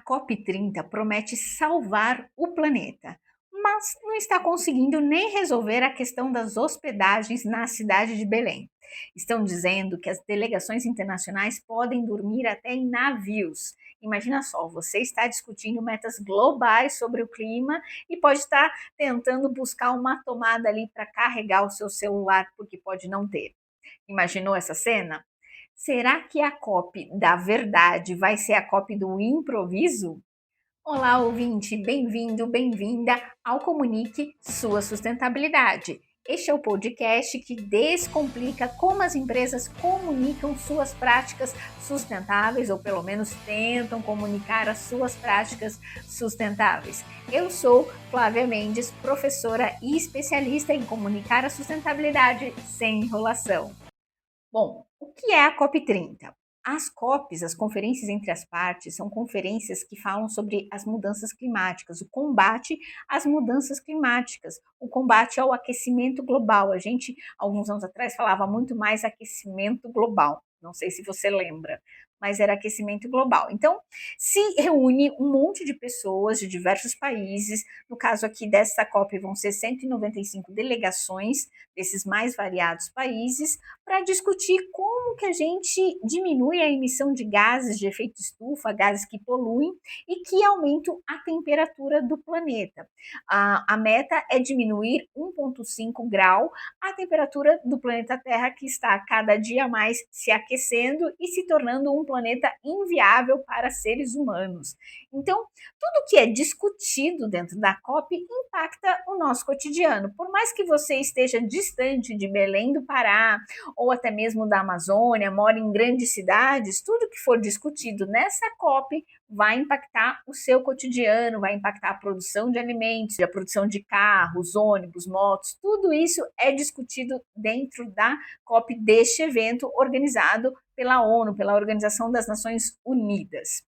COP30 promete salvar o planeta, mas não está conseguindo nem resolver a questão das hospedagens na cidade de Belém. Estão dizendo que as delegações internacionais podem dormir até em navios. Imagina só, você está discutindo metas globais sobre o clima e pode estar tentando buscar uma tomada ali para carregar o seu celular, porque pode não ter. Imaginou essa cena? Será que a COP da verdade vai ser a COP do improviso? Olá, ouvinte, bem-vindo, bem-vinda ao Comunique Sua Sustentabilidade. Este é o podcast que descomplica como as empresas comunicam suas práticas sustentáveis, ou pelo menos tentam comunicar as suas práticas sustentáveis. Eu sou Flávia Mendes, professora e especialista em comunicar a sustentabilidade sem enrolação. Bom, o que é a COP30? As COPs, as conferências entre as partes, são conferências que falam sobre as mudanças climáticas, o combate às mudanças climáticas, o combate ao aquecimento global. A gente, alguns anos atrás, falava muito mais aquecimento global. Não sei se você lembra, mas era aquecimento global. Então, se reúne um monte de pessoas de diversos países. No caso aqui dessa COP vão ser 195 delegações desses mais variados países para discutir como que a gente diminui a emissão de gases de efeito estufa, gases que poluem e que aumentam a temperatura do planeta. A meta é diminuir 1,5 grau a temperatura do planeta Terra, que está cada dia mais se aquecendo e se tornando um planeta inviável para seres humanos. Então, tudo que é discutido dentro da COP impacta o nosso cotidiano. Por mais que você esteja distante de Belém do Pará, ou até mesmo da Amazônia, mora em grandes cidades, tudo que for discutido nessa COP vai impactar o seu cotidiano, vai impactar a produção de alimentos, a produção de carros, ônibus, motos, tudo isso é discutido dentro da COP deste evento organizado pela ONU, pela Organização das Nações Unidas.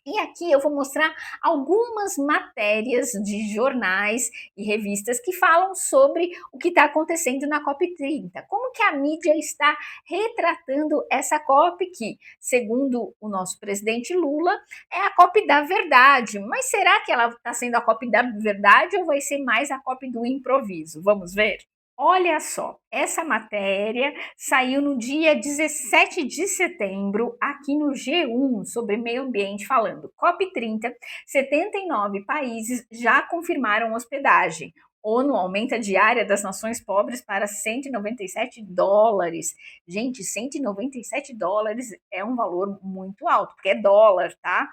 E aqui eu vou mostrar algumas matérias de jornais e revistas que falam sobre o que está acontecendo na COP30. Como que a mídia está retratando essa COP que, segundo o nosso presidente Lula, é a COP da verdade. Mas será que ela está sendo a COP da verdade ou vai ser mais a COP do improviso? Vamos ver? Olha só, essa matéria saiu no dia 17 de setembro aqui no G1 sobre meio ambiente falando COP30, 79 países já confirmaram hospedagem. ONU aumenta a diária das nações pobres para 197 dólares. Gente, 197 dólares é um valor muito alto, porque é dólar, tá?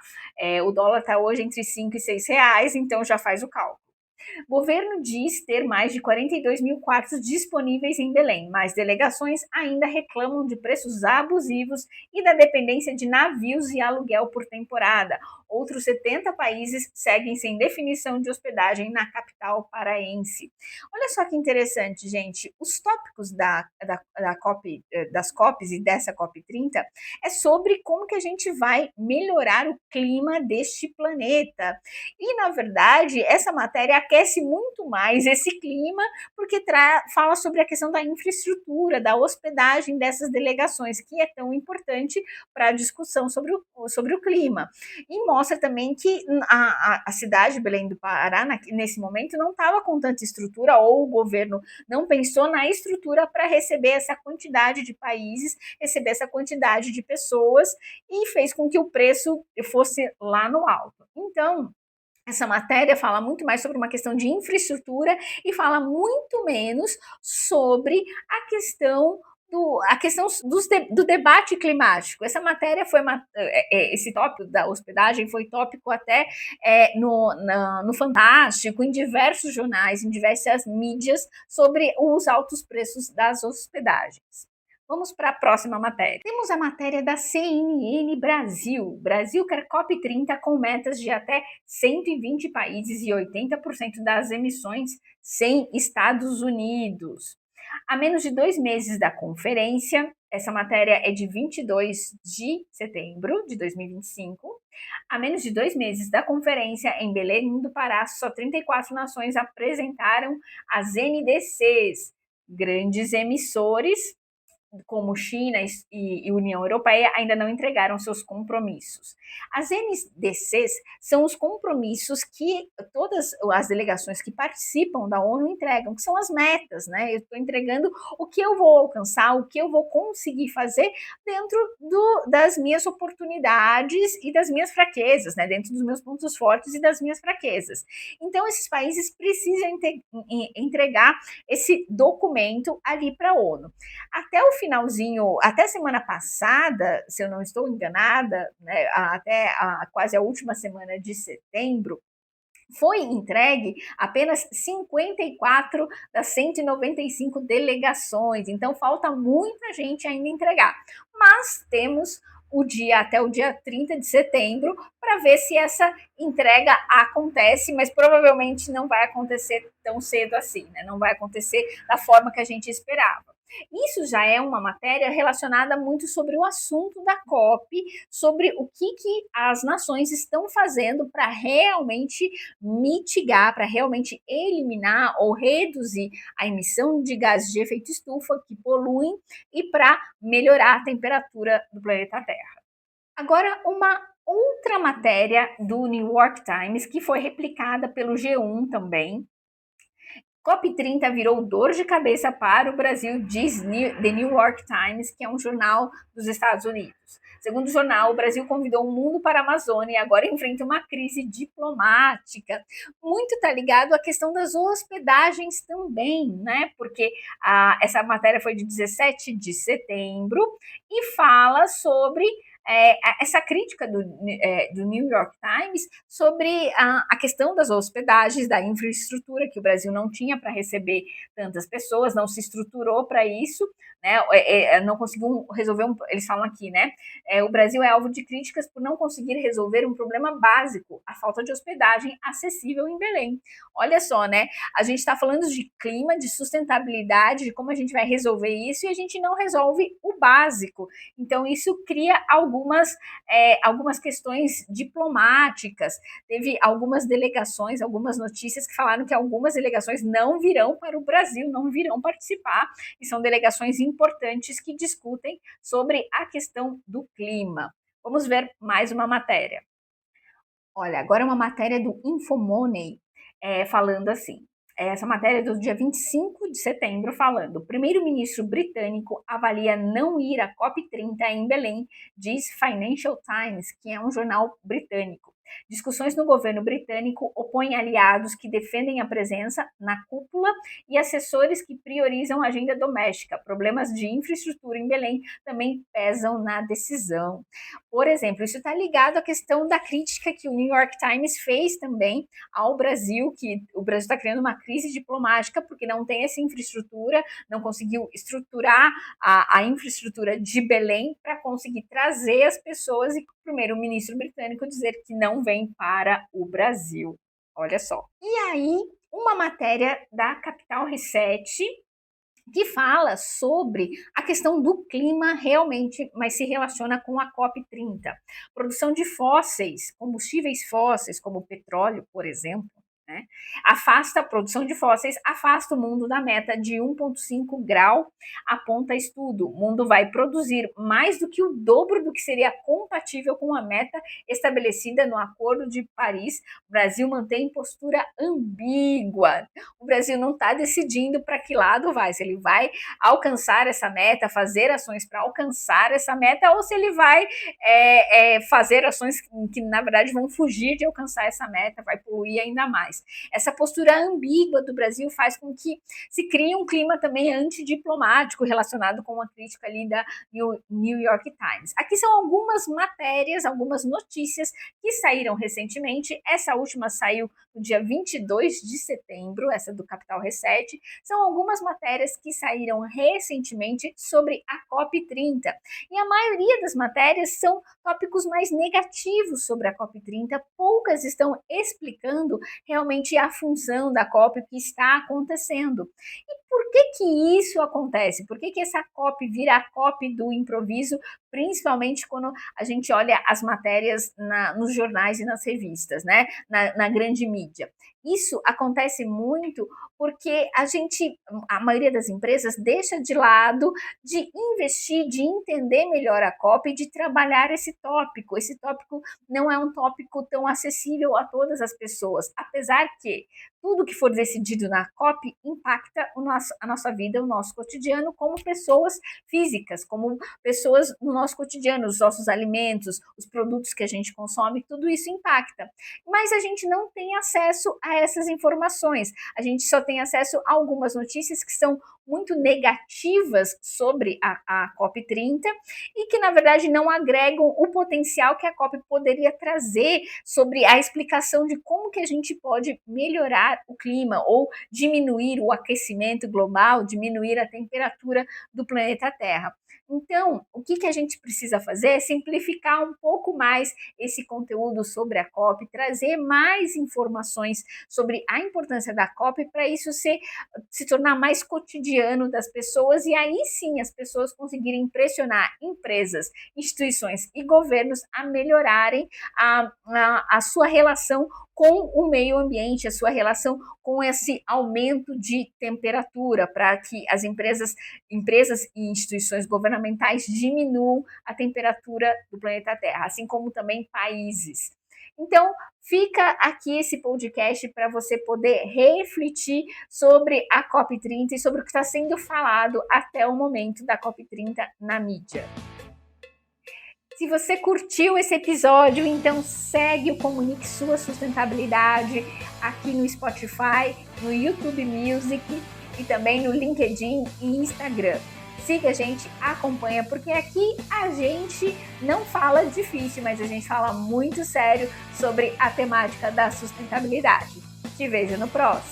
O dólar está hoje entre 5 e 6 reais, então já faz o cálculo. O governo diz ter mais de 42 mil quartos disponíveis em Belém, mas delegações ainda reclamam de preços abusivos e da dependência de navios e aluguel por temporada. Outros 70 países seguem sem definição de hospedagem na capital paraense. Olha só que interessante, gente. Os tópicos da COP, das COPs e dessa COP30 é sobre como que a gente vai melhorar o clima deste planeta. E, na verdade, essa matéria aquece muito mais esse clima, porque fala sobre a questão da infraestrutura, da hospedagem dessas delegações, que é tão importante para a discussão sobre o clima. E mostra também que a cidade de Belém do Pará, nesse momento, não estava com tanta estrutura, ou o governo não pensou na estrutura para receber essa quantidade de países, receber essa quantidade de pessoas, e fez com que o preço fosse lá no alto. Então, essa matéria fala muito mais sobre uma questão de infraestrutura e fala muito menos sobre a questão do debate climático. Essa matéria foi esse tópico da hospedagem foi tópico até no Fantástico, em diversos jornais, em diversas mídias, sobre os altos preços das hospedagens. Vamos para a próxima matéria. Temos a matéria da CNN Brasil. Brasil quer COP30 com metas de até 120 países e 80% das emissões sem Estados Unidos. A menos de 2 meses da conferência, essa matéria é de 22 de setembro de 2025. A menos de 2 meses da conferência, em Belém do Pará, só 34 nações apresentaram as NDCs, grandes emissores como China e União Europeia, ainda não entregaram seus compromissos. As NDCs são os compromissos que todas as delegações que participam da ONU entregam, que são as metas, né? Eu estou entregando o que eu vou alcançar, o que eu vou conseguir fazer dentro das minhas oportunidades e das minhas fraquezas, né? Dentro dos meus pontos fortes e das minhas fraquezas. Então, esses países precisam entregar esse documento ali para a ONU. Até o finalzinho, até a semana passada, se eu não estou enganada, né, até quase a última semana de setembro, foi entregue apenas 54 das 195 delegações, então falta muita gente ainda entregar. Mas temos o dia até o dia 30 de setembro para ver se essa entrega acontece, mas provavelmente não vai acontecer tão cedo assim, né? Não vai acontecer da forma que a gente esperava. Isso já é uma matéria relacionada muito sobre o assunto da COP, sobre o que as nações estão fazendo para realmente mitigar, para realmente eliminar ou reduzir a emissão de gases de efeito estufa que poluem e para melhorar a temperatura do planeta Terra. Agora, uma outra matéria do New York Times, que foi replicada pelo G1 também. COP30 virou dor de cabeça para o Brasil, diz The New York Times, que é um jornal dos Estados Unidos. Segundo o jornal, o Brasil convidou o mundo para a Amazônia e agora enfrenta uma crise diplomática. Muito está ligado à questão das hospedagens também, né? Porque essa matéria foi de 17 de setembro e fala sobre essa crítica do New York Times sobre a questão das hospedagens, da infraestrutura, que o Brasil não tinha para receber tantas pessoas, não se estruturou para isso, né, não conseguiu resolver eles falam aqui, né, o Brasil é alvo de críticas por não conseguir resolver um problema básico, a falta de hospedagem acessível em Belém. Olha só, né, a gente está falando de clima, de sustentabilidade, de como a gente vai resolver isso, e a gente não resolve o básico. Então, isso cria algumas questões diplomáticas. Teve algumas delegações, algumas notícias que falaram que algumas delegações não virão para o Brasil, não virão participar, e são delegações importantes que discutem sobre a questão do clima. Vamos ver mais uma matéria. Olha, agora uma matéria do Infomoney, falando assim. Essa matéria é do dia 25 de setembro, falando: o primeiro-ministro britânico avalia não ir à COP30 em Belém, diz Financial Times, que é um jornal britânico. Discussões no governo britânico opõem aliados que defendem a presença na cúpula e assessores que priorizam a agenda doméstica. Problemas de infraestrutura em Belém também pesam na decisão. Por exemplo, isso está ligado à questão da crítica que o New York Times fez também ao Brasil, que o Brasil está criando uma crise diplomática porque não tem essa infraestrutura, não conseguiu estruturar a infraestrutura de Belém para conseguir trazer as pessoas, e o primeiro-ministro britânico dizer que não vem para o Brasil. Olha só. E aí, uma matéria da Capital Reset que fala sobre a questão do clima realmente, mas se relaciona com a COP30. Produção de fósseis, combustíveis fósseis, como o petróleo, por exemplo, né? Afasta a produção de fósseis, afasta o mundo da meta de 1,5 grau, aponta estudo. O mundo vai produzir mais do que o dobro do que seria compatível com a meta estabelecida no Acordo de Paris. O Brasil mantém postura ambígua. O Brasil não está decidindo para que lado vai, se ele vai alcançar essa meta, fazer ações para alcançar essa meta, ou se ele vai fazer ações que, na verdade, vão fugir de alcançar essa meta, vai poluir ainda mais. Essa postura ambígua do Brasil faz com que se crie um clima também antidiplomático relacionado com a crítica ali da New York Times. Aqui são algumas matérias, algumas notícias que saíram recentemente. Essa última saiu no dia 22 de setembro, essa do Capital Reset. São algumas matérias que saíram recentemente sobre a COP30. E a maioria das matérias são tópicos mais negativos sobre a COP30. Poucas estão explicando realmente a função da COP, o que está acontecendo. E Por que isso acontece? Por que essa COP vira a COP do improviso, principalmente quando a gente olha as matérias nos jornais e nas revistas, né? Na grande mídia. Isso acontece muito porque a maioria das empresas deixa de lado de investir, de entender melhor a COP e de trabalhar esse tópico. Esse tópico não é um tópico tão acessível a todas as pessoas, apesar que tudo que for decidido na COP impacta a nossa vida, o nosso cotidiano como pessoas físicas, como pessoas no nosso cotidiano, os nossos alimentos, os produtos que a gente consome, tudo isso impacta. Mas a gente não tem acesso a essas informações, a gente só tem acesso a algumas notícias que são muito negativas sobre a COP30 e que, na verdade, não agregam o potencial que a COP poderia trazer sobre a explicação de como que a gente pode melhorar o clima ou diminuir o aquecimento global, diminuir a temperatura do planeta Terra. Então, o que a gente precisa fazer é simplificar um pouco mais esse conteúdo sobre a COP, trazer mais informações sobre a importância da COP para isso se tornar mais cotidiano das pessoas e aí sim as pessoas conseguirem pressionar empresas, instituições e governos a melhorarem a sua relação com o meio ambiente, a sua relação com esse aumento de temperatura, para que as empresas e instituições governamentais diminuam a temperatura do planeta Terra, assim como também países. Então, fica aqui esse podcast para você poder refletir sobre a COP30 e sobre o que está sendo falado até o momento da COP30 na mídia. Se você curtiu esse episódio, então segue o Comunique Sua Sustentabilidade aqui no Spotify, no YouTube Music e também no LinkedIn e Instagram. Siga a gente, acompanha, porque aqui a gente não fala difícil, mas a gente fala muito sério sobre a temática da sustentabilidade. Te vejo no próximo.